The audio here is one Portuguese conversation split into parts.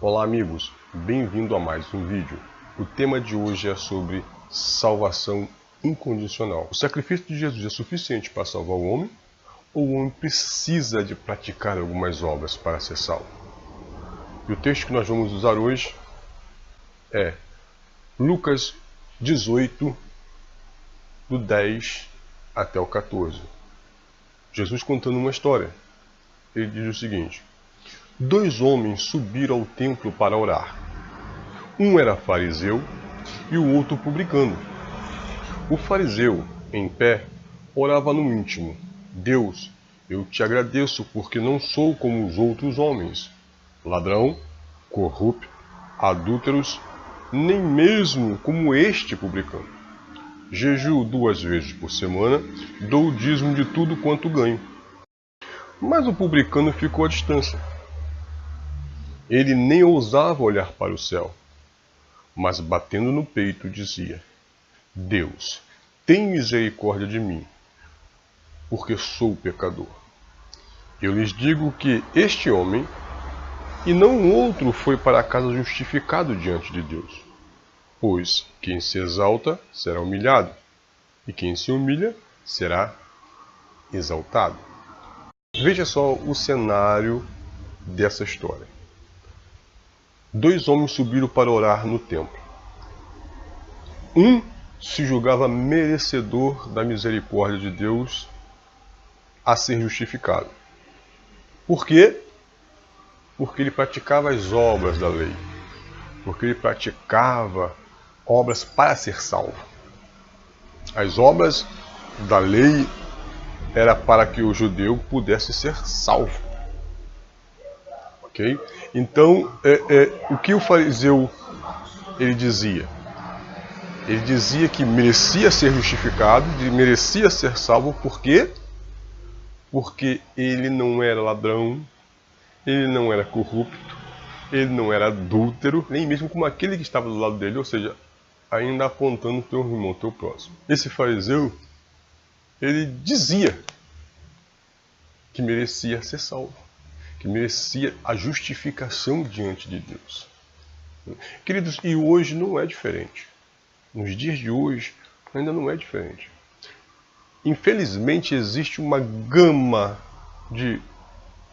Olá amigos, bem-vindo a mais um vídeo. O tema de hoje é sobre salvação incondicional. O sacrifício de Jesus é suficiente para salvar o homem? Ou o homem precisa de praticar algumas obras para ser salvo? E o texto que nós vamos usar hoje é Lucas 18, do 10 até o 14. Jesus contando uma história. Ele diz o seguinte: 2 homens subiram ao templo para orar. Um era fariseu e o outro publicano. O fariseu, em pé, orava no íntimo: Deus, eu te agradeço porque não sou como os outros homens, ladrão, corrupto, adúlteros, nem mesmo como este publicano. Jejuo 2 vezes por semana, dou o dízimo de tudo quanto ganho. Mas o publicano ficou à distância. Ele nem ousava olhar para o céu, mas batendo no peito dizia: Deus, tem misericórdia de mim, porque sou pecador. Eu lhes digo que este homem, e não outro, foi para casa justificado diante de Deus. Pois quem se exalta será humilhado, e quem se humilha será exaltado. Veja só o cenário dessa história. 2 homens subiram para orar no templo. Um se julgava merecedor da misericórdia de Deus a ser justificado. Por quê? Porque ele praticava as obras da lei. Porque ele praticava obras para ser salvo. As obras da lei era para que o judeu pudesse ser salvo. Okay? Então, o que o fariseu ele dizia? Ele dizia que merecia ser justificado, merecia ser salvo, por quê? Porque ele não era ladrão, ele não era corrupto, ele não era adúltero, nem mesmo como aquele que estava do lado dele, ou seja, ainda apontando o teu irmão, o teu próximo. Esse fariseu, ele dizia que merecia ser salvo, que merecia a justificação diante de Deus. Queridos, e hoje não é diferente. Nos dias de hoje ainda não é diferente. Infelizmente existe uma gama de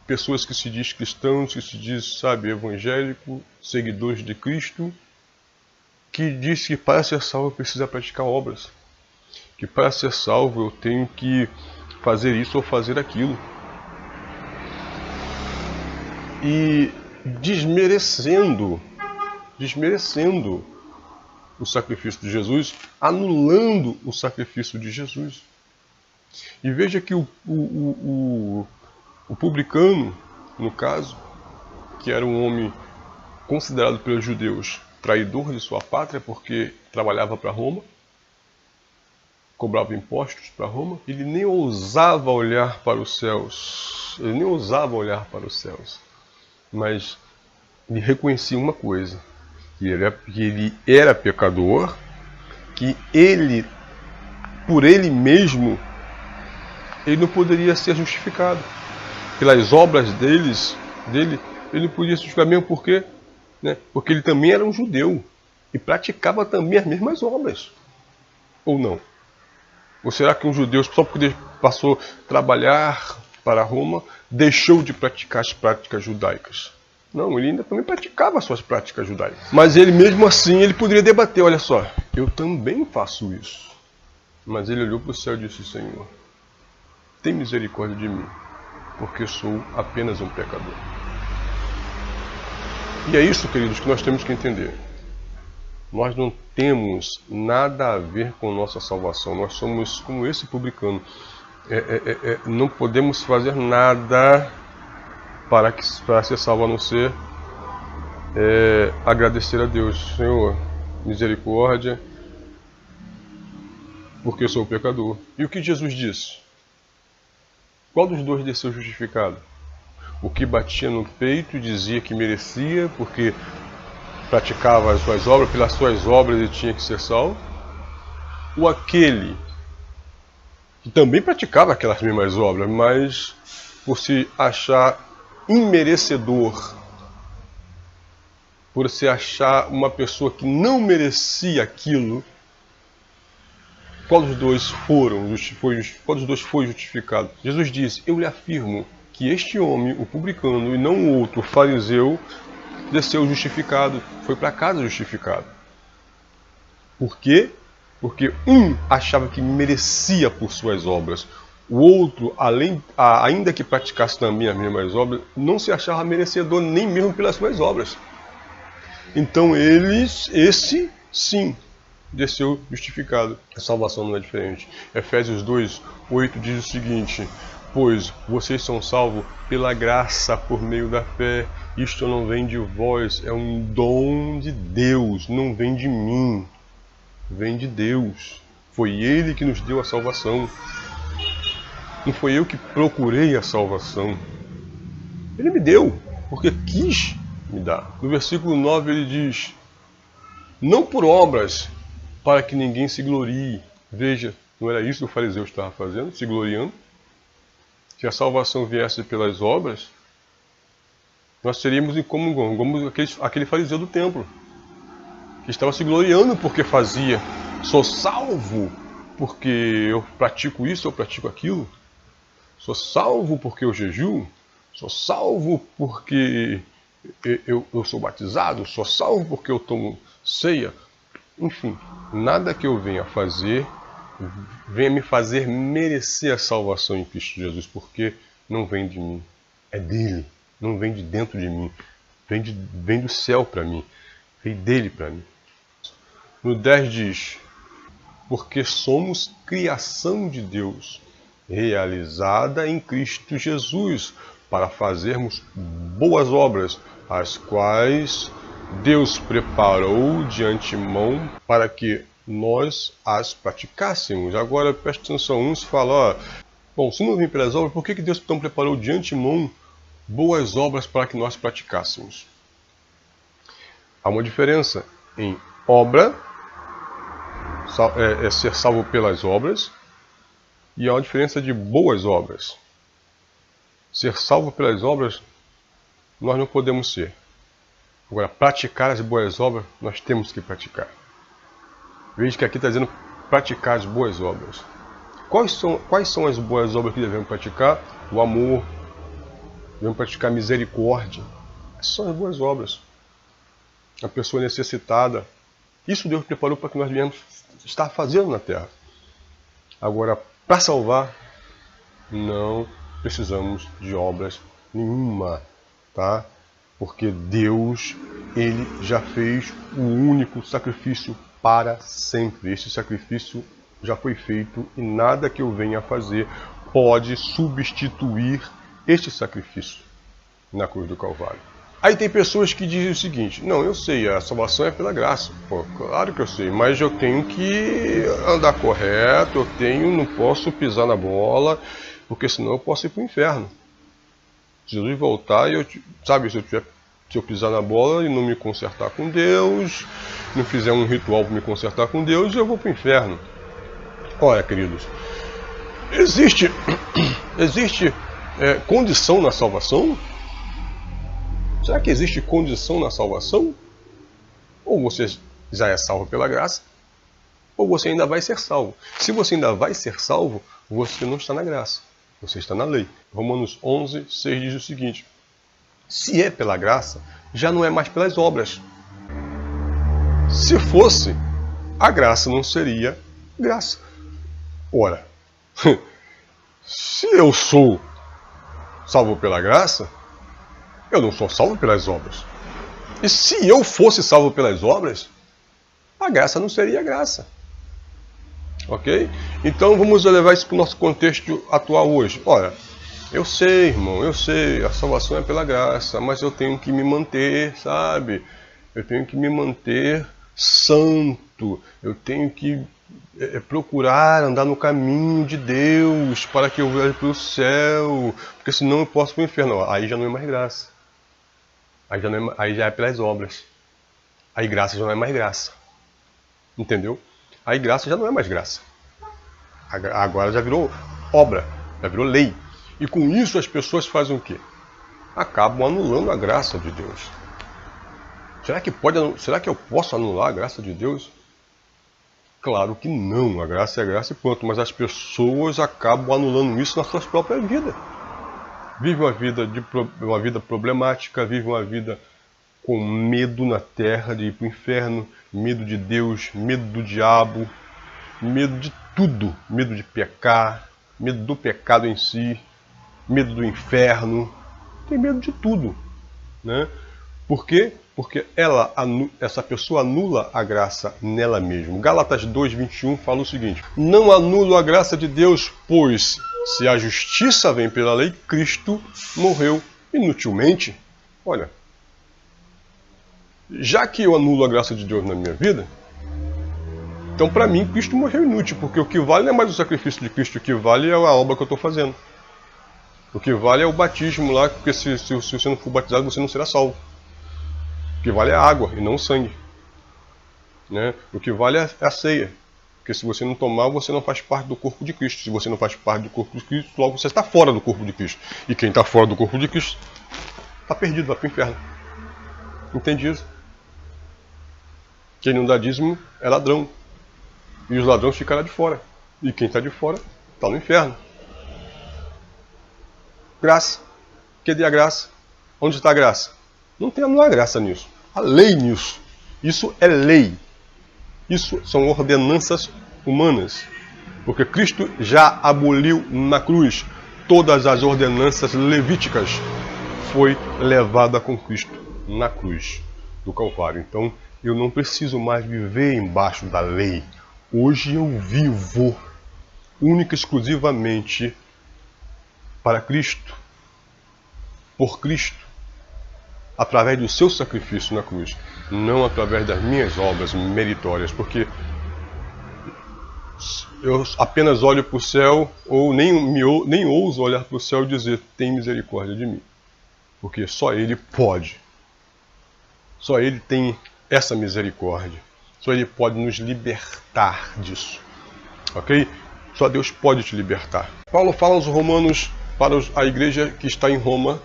pessoas que se diz cristãos, que se diz, evangélico, seguidores de Cristo, que diz que para ser salvo eu preciso praticar obras. Que para ser salvo eu tenho que fazer isso ou fazer aquilo. E desmerecendo o sacrifício de Jesus, anulando o sacrifício de Jesus. E veja que o publicano, no caso, que era um homem considerado pelos judeus traidor de sua pátria, porque trabalhava para Roma, cobrava impostos para Roma, ele nem ousava olhar para os céus, mas ele reconhecia uma coisa: que ele era pecador, que ele, por ele mesmo, ele não poderia ser justificado. Pelas obras dele, ele não podia se justificar mesmo porque, porque ele também era um judeu e praticava também as mesmas obras. Ou não? Ou será que um judeu, só porque passou a trabalhar para Roma, deixou de praticar as práticas judaicas? Não, ele ainda também praticava as suas práticas judaicas. Mas ele mesmo assim, ele poderia debater: olha só, eu também faço isso. Mas ele olhou para o céu e disse: Senhor, tem misericórdia de mim, porque sou apenas um pecador. E é isso, queridos, que nós temos que entender. Nós não temos nada a ver com nossa salvação. Nós somos como esse publicano. Não podemos fazer nada para ser salvo, a não ser agradecer a Deus. Senhor, misericórdia, porque eu sou pecador. E o que Jesus disse? Qual dos dois desceu justificado? O que batia no peito e dizia que merecia, porque praticava as suas obras, pelas suas obras ele tinha que ser salvo? Ou aquele que também praticava aquelas mesmas obras, mas por se achar imerecedor você achar uma pessoa que não merecia aquilo, qual dos dois foi justificado? Jesus disse: eu lhe afirmo que este homem, o publicano, e não o outro, o fariseu, desceu justificado, foi para casa justificado. Por quê? Porque um achava que merecia por suas obras, o outro, ainda que praticasse também as mesmas obras, não se achava merecedor nem mesmo pelas suas obras. Então esse sim, desceu justificado. A salvação não é diferente. Efésios 2:8 diz o seguinte: pois vocês são salvos pela graça por meio da fé. Isto não vem de vós, é um dom de Deus, não vem de mim, vem de Deus. Foi Ele que nos deu a salvação. Não foi eu que procurei a salvação. Ele me deu, porque quis me dar. No versículo 9 ele diz: não por obras, para que ninguém se glorie. Veja, não era isso que o fariseu estava fazendo, se gloriando? Se a salvação viesse pelas obras, nós seríamos incomungos, como aquele fariseu do templo, que estava se gloriando porque fazia. Sou salvo porque eu pratico isso, eu pratico aquilo. Sou salvo porque eu jejuo. Sou salvo porque eu sou batizado. Sou salvo porque eu tomo ceia. Enfim, nada que eu venha fazer venha me fazer merecer a salvação em Cristo Jesus, porque não vem de mim, é dele, não vem de dentro de mim, vem do céu para mim, vem dele para mim. No 10 diz: porque somos criação de Deus, realizada em Cristo Jesus, para fazermos boas obras, as quais Deus preparou de antemão para que nós as praticássemos. Agora preste atenção, uns falam: bom, se não vem pelas obras, por que Deus então preparou de antemão boas obras para que nós praticássemos? Há uma diferença em obra, ser salvo pelas obras, e há uma diferença de boas obras. Ser salvo pelas obras, nós não podemos ser. Agora, praticar as boas obras, nós temos que praticar. Veja que aqui está dizendo praticar as boas obras. Quais são as boas obras que devemos praticar? O amor, devemos praticar a misericórdia. Essas são as boas obras. A pessoa necessitada. Isso Deus preparou para que nós viemos estar fazendo na terra. Agora, para salvar, não precisamos de obras nenhuma, tá? Porque Deus, Ele já fez o único sacrifício para sempre. Esse sacrifício já foi feito e nada que eu venha a fazer pode substituir este sacrifício na cruz do Calvário. Aí tem pessoas que dizem o seguinte: não, eu sei, a salvação é pela graça. Pô, claro que eu sei, mas eu tenho que andar correto, não posso pisar na bola, porque senão eu posso ir para o inferno. Se Jesus voltar, se eu pisar na bola e não me consertar com Deus, não fizer um ritual para me consertar com Deus, eu vou para o inferno. Olha, queridos, existe condição na salvação? Será que existe condição na salvação? Ou você já é salvo pela graça, ou você ainda vai ser salvo. Se você ainda vai ser salvo, você não está na graça, você está na lei. Romanos 11:6 diz o seguinte: se é pela graça, já não é mais pelas obras. Se fosse, a graça não seria graça. Ora, se eu sou salvo pela graça, eu não sou salvo pelas obras. E se eu fosse salvo pelas obras, a graça não seria graça. Ok? Então vamos levar isso para o nosso contexto atual hoje. Olha, eu sei, irmão, eu sei, a salvação é pela graça, mas eu tenho que me manter, sabe? Eu tenho que me manter santo, eu tenho que procurar andar no caminho de Deus para que eu vá para o céu, porque senão eu posso ir para o inferno. Aí já não é mais graça. Aí já é pelas obras. Aí graça já não é mais graça. Entendeu? Aí graça já não é mais graça. Agora já virou obra, já virou lei. E com isso as pessoas fazem o quê? Acabam anulando a graça de Deus. Será que eu posso anular a graça de Deus? Claro que não, a graça é graça e pronto, mas as pessoas acabam anulando isso nas suas próprias vidas. Vivem uma vida problemática, vivem uma vida com medo na terra de ir para o inferno, medo de Deus, medo do diabo, medo de tudo, medo de pecar, medo do pecado em si, medo do inferno, tem medo de tudo, né? Por quê? Porque essa pessoa anula a graça nela mesma. Gálatas 2:21 fala o seguinte: não anulo a graça de Deus, pois se a justiça vem pela lei, Cristo morreu inutilmente. Olha, já que eu anulo a graça de Deus na minha vida, então para mim Cristo morreu inútil, porque o que vale não é mais o sacrifício de Cristo, o que vale é a obra que eu estou fazendo. O que vale é o batismo lá, porque se você não for batizado, você não será salvo. O que vale é a água e não o sangue, né? O que vale é a ceia, porque se você não tomar, você não faz parte do corpo de Cristo. Se você não faz parte do corpo de Cristo, logo você está fora do corpo de Cristo. E quem está fora do corpo de Cristo está perdido, vai para o inferno. Entende isso? Quem não dá dízimo é ladrão. E os ladrões ficarão de fora. E quem está de fora está no inferno. Graça. Cadê a graça? Onde está a graça? Não tem a graça nisso. A lei nisso. Isso é lei. Isso são ordenanças humanas. Porque Cristo já aboliu na cruz todas as ordenanças levíticas. Foi levada com Cristo na cruz do Calvário. Então, eu não preciso mais viver embaixo da lei. Hoje eu vivo única e exclusivamente para Cristo, por Cristo, através do seu sacrifício na cruz, não através das minhas obras meritórias, porque eu apenas olho para o céu, ou nem ouso olhar para o céu e dizer, tem misericórdia de mim, porque só Ele pode, só Ele tem essa misericórdia, só Ele pode nos libertar disso, ok? Só Deus pode te libertar. Paulo fala aos romanos, para a igreja que está em Roma,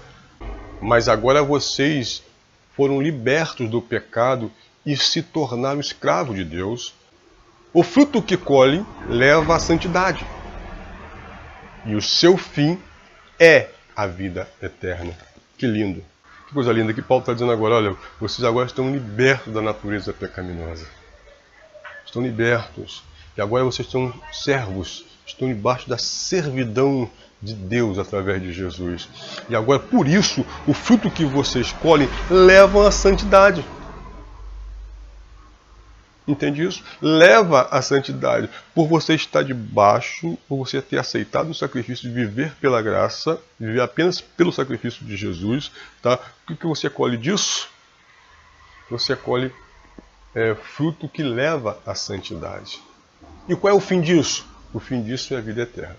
mas agora vocês foram libertos do pecado e se tornaram escravos de Deus. O fruto que colhem leva à santidade. E o seu fim é a vida eterna. Que lindo. Que coisa linda que Paulo está dizendo agora. Olha, vocês agora estão libertos da natureza pecaminosa. Estão libertos. E agora vocês são servos. Estão debaixo da servidão de Deus através de Jesus. E agora, por isso, o fruto que vocês colhem leva à santidade. Entende isso? Leva à santidade. Por você estar debaixo, por você ter aceitado o sacrifício de viver pela graça, viver apenas pelo sacrifício de Jesus, tá? O que você colhe disso? Você colhe fruto que leva à santidade. E qual é o fim disso? O fim disso é a vida eterna.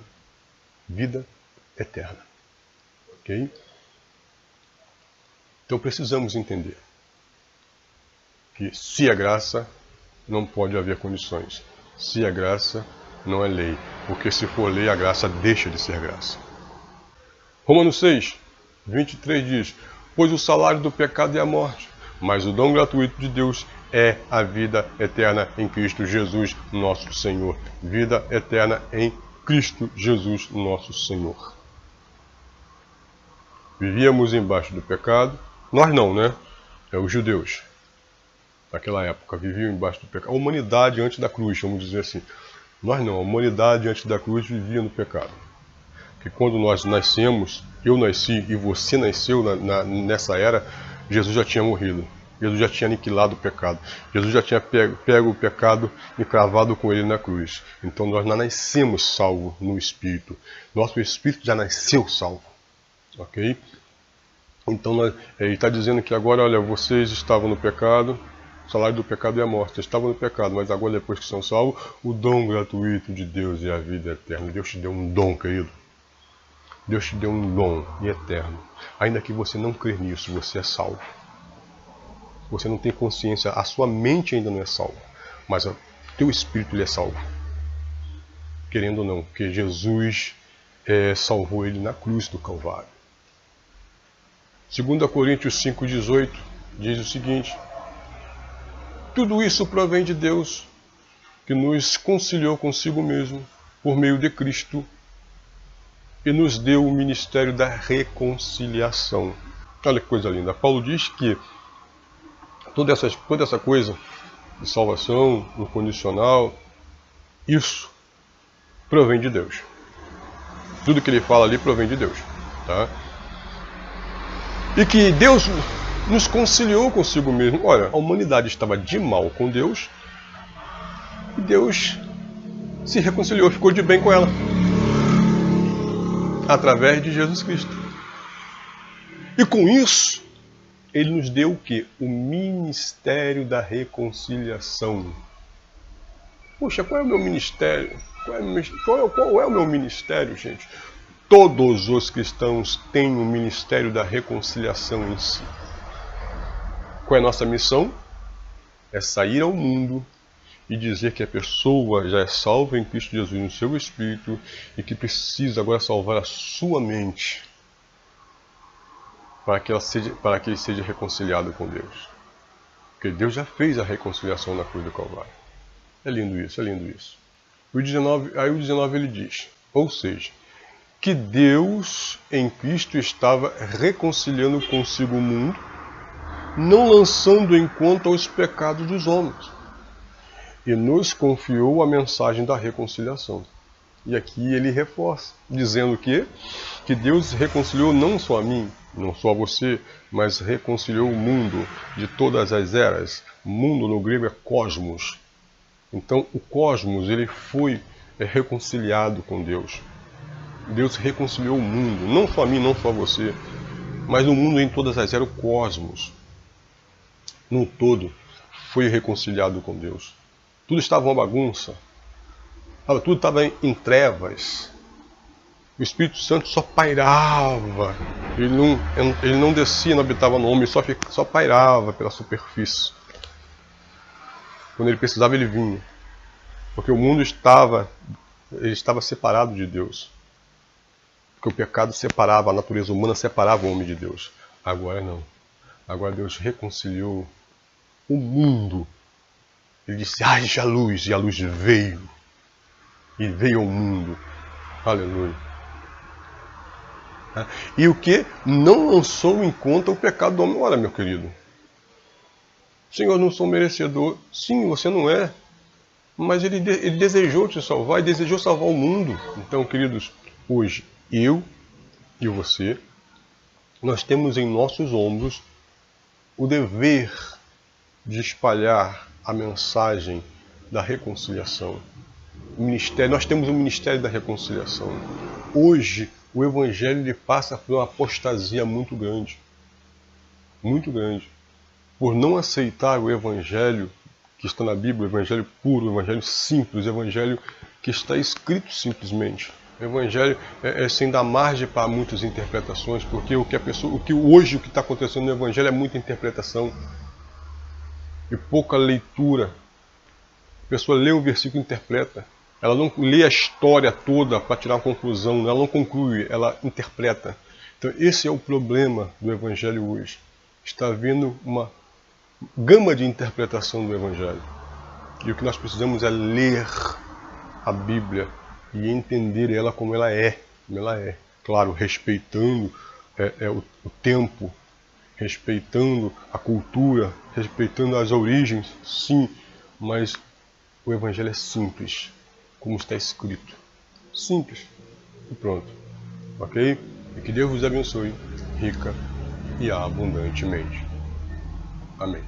Vida eterna. Ok? Então precisamos entender que se é graça, não pode haver condições. Se é graça, não é lei. Porque se for lei, a graça deixa de ser graça. Romanos 6, 23 diz: pois o salário do pecado é a morte, mas o dom gratuito de Deus é a vida eterna em Cristo Jesus, nosso Senhor. Vida eterna em Cristo Jesus, nosso Senhor. Vivíamos embaixo do pecado. Nós não, né? Os judeus. Naquela época, viviam embaixo do pecado. A humanidade antes da cruz, vamos dizer assim. Nós não, a humanidade antes da cruz vivia no pecado. Que quando nós nascemos, eu nasci e você nasceu nessa era, Jesus já tinha morrido. Jesus já tinha aniquilado o pecado. Jesus já tinha pego o pecado e cravado com ele na cruz. Então nós não nascemos salvos no Espírito. Nosso Espírito já nasceu salvo. Ok? Então ele está dizendo que agora, olha, vocês estavam no pecado, o salário do pecado é a morte. Vocês estavam no pecado, mas agora depois que são salvos, o dom gratuito de Deus é a vida eterna. Deus te deu um dom, querido. Deus te deu um dom eterno. Ainda que você não crê nisso, você é salvo. Você não tem consciência, a sua mente ainda não é salva, mas o teu espírito ele é salvo. Querendo ou não, porque Jesus salvou ele na cruz do Calvário. 2 Coríntios 5,18 diz o seguinte: Tudo isso provém de Deus, que nos conciliou consigo mesmo, por meio de Cristo, e nos deu o ministério da reconciliação. Olha que coisa linda. Paulo diz que toda essa coisa de salvação incondicional, isso provém de Deus. Tudo que ele fala ali provém de Deus. Tá? E que Deus nos conciliou consigo mesmo. Olha, a humanidade estava de mal com Deus, e Deus se reconciliou, ficou de bem com ela, através de Jesus Cristo. E com isso, Ele nos deu o quê? O ministério da reconciliação. Poxa, qual é o meu ministério? Qual é o meu ministério, gente? Todos os cristãos têm o ministério da reconciliação em si. Qual é a nossa missão? É sair ao mundo e dizer que a pessoa já é salva em Cristo Jesus no seu espírito e que precisa agora salvar a sua mente para que ele seja reconciliado com Deus. Porque Deus já fez a reconciliação na cruz do Calvário. É lindo isso, é lindo isso. Aí o 19 ele diz, ou seja, que Deus em Cristo estava reconciliando consigo o mundo, não lançando em conta os pecados dos homens, e nos confiou a mensagem da reconciliação. E aqui ele reforça, dizendo que Deus reconciliou não só a mim, não só a você, mas reconciliou o mundo de todas as eras. Mundo no grego é cosmos. Então o cosmos ele foi reconciliado com Deus. Deus reconciliou o mundo, não só a mim, não só a você, mas o mundo em todas as eras, o cosmos, no todo, foi reconciliado com Deus. Tudo estava uma bagunça, tudo estava em trevas. O Espírito Santo só pairava, ele não descia, não habitava no homem, só pairava pela superfície. Quando ele precisava, ele vinha, porque o mundo estava separado de Deus. Porque o pecado separava, a natureza humana separava o homem de Deus. Agora não. Agora Deus reconciliou o mundo. Ele disse, haja luz, e a luz veio. E veio ao mundo. Aleluia. E o que? Não lançou em conta o pecado do homem. Olha, meu querido. Senhor, eu não sou merecedor. Sim, você não é. Mas ele desejou te salvar e desejou salvar o mundo. Então, queridos, hoje, eu e você, nós temos em nossos ombros o dever de espalhar a mensagem da reconciliação. Nós temos o ministério da reconciliação. Hoje, o Evangelho ele passa por uma apostasia muito grande. Muito grande. Por não aceitar o Evangelho que está na Bíblia, o Evangelho puro, o Evangelho simples, o Evangelho que está escrito simplesmente. O Evangelho sem dar margem para muitas interpretações, porque o que está acontecendo no Evangelho é muita interpretação e pouca leitura. A pessoa lê um versículo e interpreta. Ela não lê a história toda para tirar uma conclusão, ela não conclui, ela interpreta. Então esse é o problema do Evangelho hoje. Está havendo uma gama de interpretação do Evangelho. E o que nós precisamos é ler a Bíblia e entender ela como ela é. Claro, respeitando o tempo, respeitando a cultura, respeitando as origens, sim, mas o Evangelho é simples, como está escrito. Simples. E pronto. Ok? E que Deus vos abençoe rica e abundantemente. Amém.